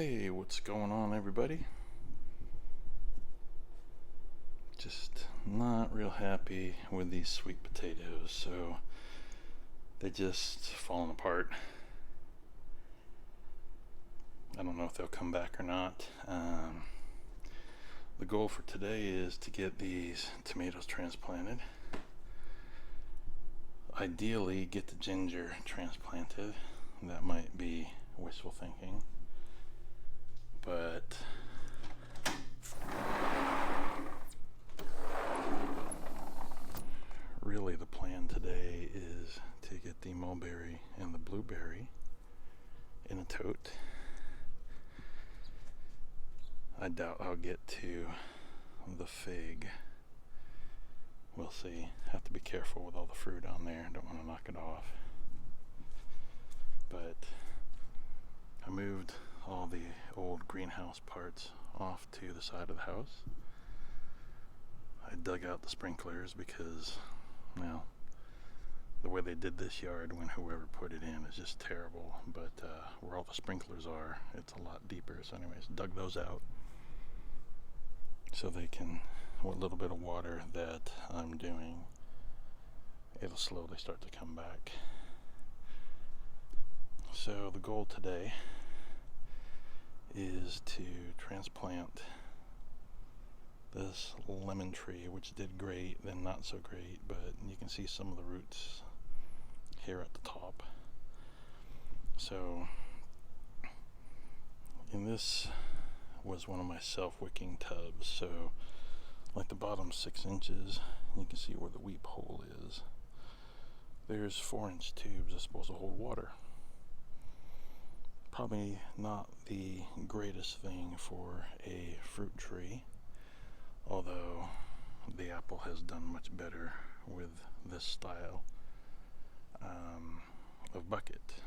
Hey, what's going on, everybody? Just not real happy with these sweet potatoes, so they just falling apart. I don't know if they'll come back or not. The goal for today is to get these tomatoes transplanted. Ideally, get the ginger transplanted. That might be wishful thinking, but really the plan today is to get the mulberry and the blueberry in a tote. I doubt I'll get to the fig. We'll see. Have to be careful with all the fruit on there. Don't want to knock it off. But I moved all the old greenhouse parts off to the side of the house. I dug out the sprinklers because, well, the way they did this yard when whoever put it in is just terrible. But where all the sprinklers are, it's a lot deeper. So anyways, dug those out so they can, with a little bit of water that I'm doing, it'll slowly start to come back. So the goal today is to transplant this lemon tree, which did great, then not so great, but you can see some of the roots here at the top. So, and this was one of my self-wicking tubs, so like the bottom 6 inches, you can see where the weep hole is. There's 4-inch tubes that's supposed to hold water. Probably not the greatest thing for a fruit tree, although the apple has done much better with this style of bucket.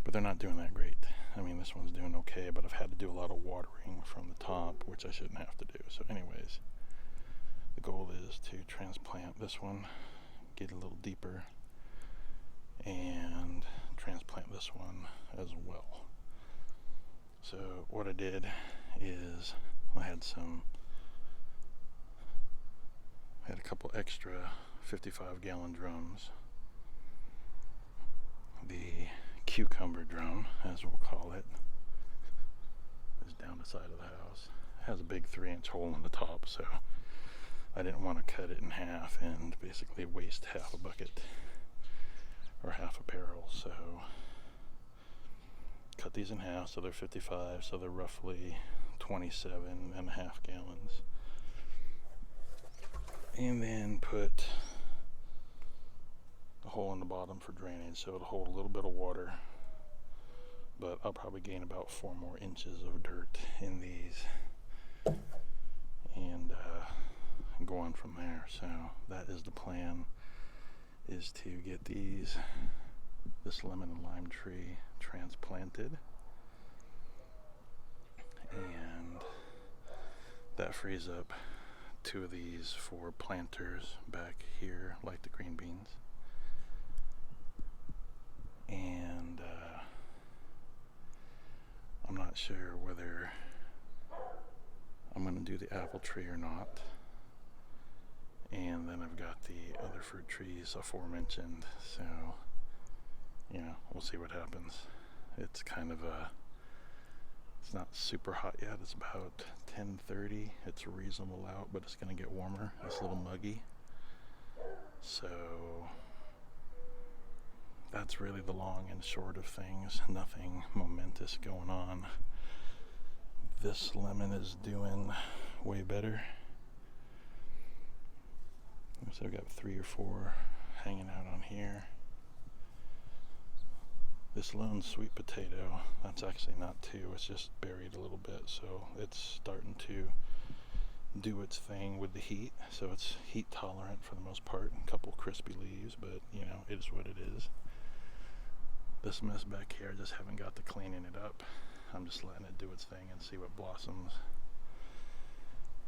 But they're not doing that great. I mean, this one's doing okay, but I've had to do a lot of watering from the top, which I shouldn't have to do. So anyways, the goal is to transplant this one, get a little deeper, and transplant this one as well. So what I did is I had a couple extra 55-gallon drums. The cucumber drum, as we'll call it, is down the side of the house. It has a big 3-inch hole in the top, so I didn't want to cut it in half and basically waste half a bucket or half a barrel. So cut these in half so they're 55, so they're roughly 27.5 gallons. And then put a hole in the bottom for drainage, so it'll hold a little bit of water, but I'll probably gain about 4 more inches of dirt in these and go on from there. So that is the plan, is to get this lemon and lime tree transplanted, and that frees up 2 of these for planters back here, like the green beans. And I'm not sure whether I'm going to do the apple tree or not. And then I've got the other fruit trees aforementioned, so we'll see what happens. It's kind of it's not super hot yet. It's about 10:30. It's reasonable out, but it's going to get warmer. It's a little muggy. So that's really the long and short of things. Nothing momentous going on. This lemon is doing way better. So I've got 3 or 4 hanging out on here. This lone sweet potato, that's actually not 2, it's just buried a little bit, so it's starting to do its thing with the heat. So it's heat tolerant for the most part. A couple crispy leaves, but it is what it is. This mess back here, I just haven't got to cleaning it up. I'm just letting it do its thing and see what blossoms.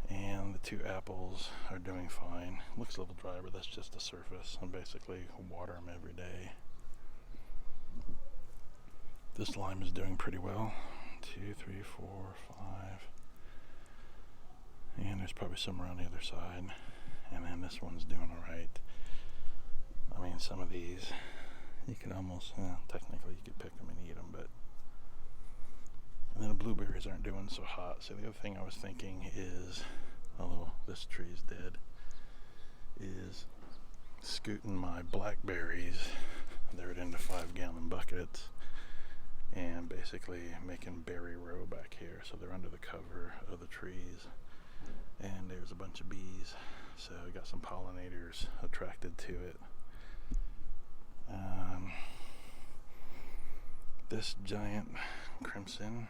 And the 2 apples are doing fine. Looks a little dry, but that's just the surface. I basically water them every day. This lime is doing pretty well 2, 3, 4, 5. And there's probably some around the other side. And then this one's doing alright. I mean, some of these, you could almost, technically you could pick them and eat them, but. And then the blueberries aren't doing so hot. So the other thing I was thinking is, although this tree's dead, is scooting my blackberries, they're into 5-gallon buckets, and basically making berry row back here. So they're under the cover of the trees, and there's a bunch of bees. So we got some pollinators attracted to it. This giant crimson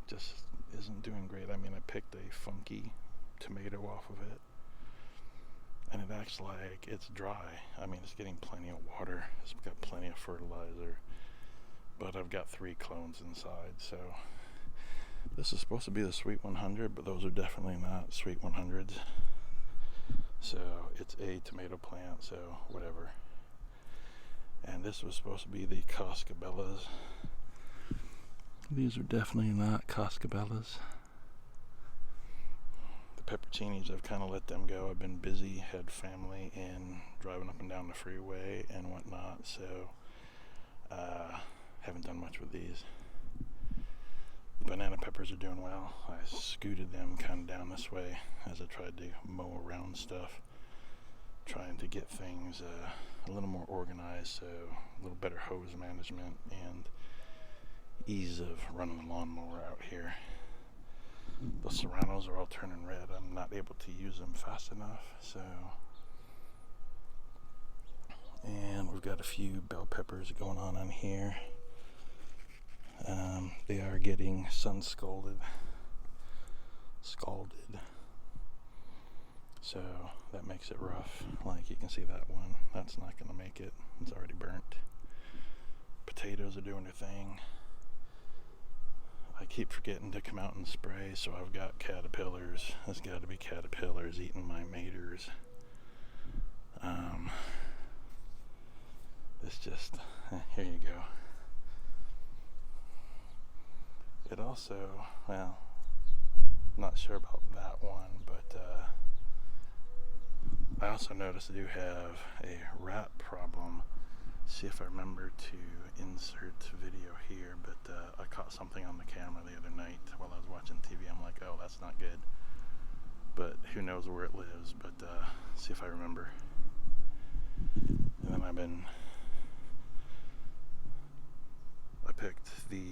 just isn't doing great. I mean, I picked a funky tomato off of it, and it acts like it's dry. I mean, it's getting plenty of water, it's got plenty of fertilizer, but I've got 3 clones inside. So this is supposed to be the Sweet 100, but those are definitely not Sweet 100s. So it's a tomato plant, so whatever. And this was supposed to be the Cascabellas. These are definitely not Cascabellas. The pepperoncinis, I've kind of let them go. I've been busy, had family, and driving up and down the freeway and whatnot, so haven't done much with these. The banana peppers are doing well. I scooted them kind of down this way as I tried to mow around stuff, trying to get things a little more organized, so a little better hose management and ease of running the lawnmower out here. The serranos are all turning red. I'm not able to use them fast enough, so. And we've got a few bell peppers going on here. They are getting scalded. So that makes it rough. Like you can see that one, that's not going to make it. It's already burnt. Potatoes are doing their thing. I keep forgetting to come out and spray, so I've got caterpillars. There's got to be caterpillars eating my maters. It's just, here you go. It also, well, not sure about that one, but I also noticed I do have a rat problem. See if I remember to insert video here, but I caught something on the camera the other night while I was watching TV. I'm like, oh, that's not good, but who knows where it lives. But see if I remember. And then I picked the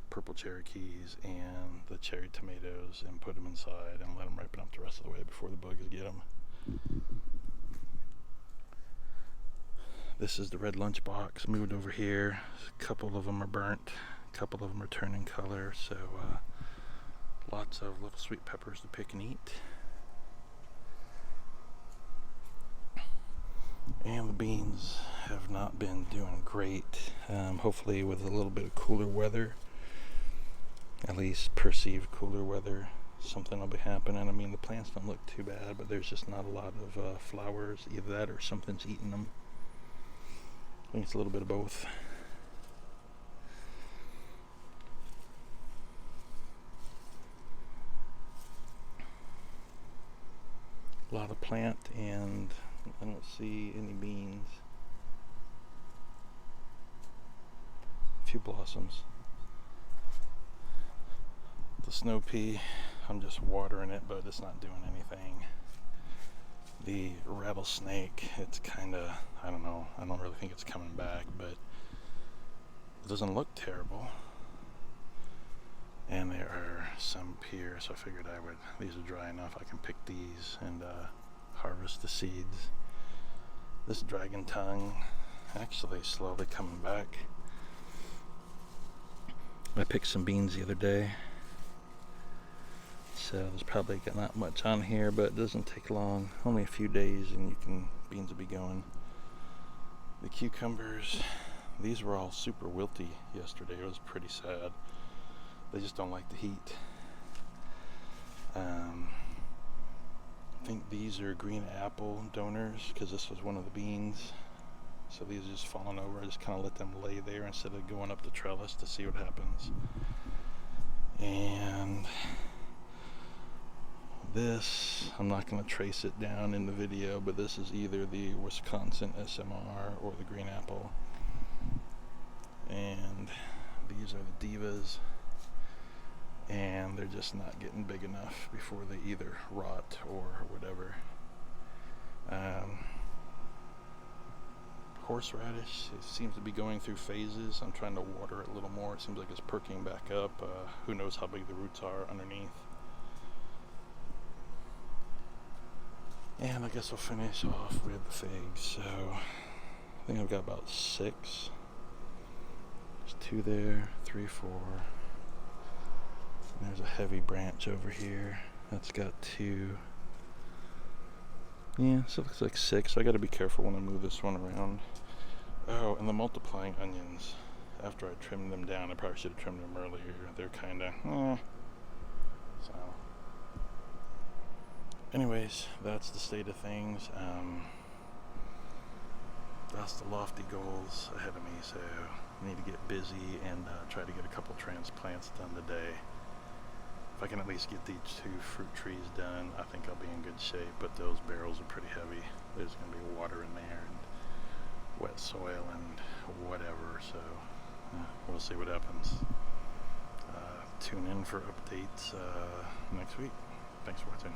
purple Cherokees and the cherry tomatoes and put them inside and let them ripen up the rest of the way before the bugs get them. This is the red lunchbox moved over here. A couple of them are burnt, a couple of them are turning color, so lots of little sweet peppers to pick and eat. And the beans have not been doing great. Hopefully with a little bit of cooler weather, at least perceived cooler weather, something will be happening. I mean, the plants don't look too bad, but there's just not a lot of flowers. Either that or something's eating them. I think it's a little bit of both. A lot of plant, and I don't see any beans. A few blossoms. The snow pea, I'm just watering it, but it's not doing anything. The rattlesnake, it's kind of, I don't know, I don't really think it's coming back, but it doesn't look terrible. And there are some here, so I figured these are dry enough, I can pick these and harvest the seeds. This dragon tongue, actually slowly coming back. I picked some beans the other day. So there's probably not much on here, but it doesn't take long. Only a few days and beans will be going. The cucumbers, these were all super wilty yesterday. It was pretty sad. They just don't like the heat. I think these are green apple donors because this was one of the beans. So these are just falling over. I just kind of let them lay there instead of going up the trellis to see what happens. And this, I'm not going to trace it down in the video, but this is either the Wisconsin SMR or the green apple. And these are the divas, and they're just not getting big enough before they either rot or whatever. Horseradish, it seems to be going through phases. I'm trying to water it a little more. It seems like it's perking back up. Who knows how big the roots are underneath. And I guess I'll finish off with the figs. So I think I've got about 6. There's 2 there, 3, 4. And there's a heavy branch over here. That's got 2. Yeah, so it looks like 6. So I got to be careful when I move this one around. Oh, and the multiplying onions. After I trimmed them down, I probably should have trimmed them earlier. They're kind of, So, anyways, that's the state of things. That's the lofty goals ahead of me. So I need to get busy and try to get a couple transplants done today. If I can at least get these 2 fruit trees done, I think I'll be in good shape. But those barrels are pretty heavy. There's going to be water in there and wet soil and whatever. So we'll see what happens. Tune in for updates next week. Thanks for watching.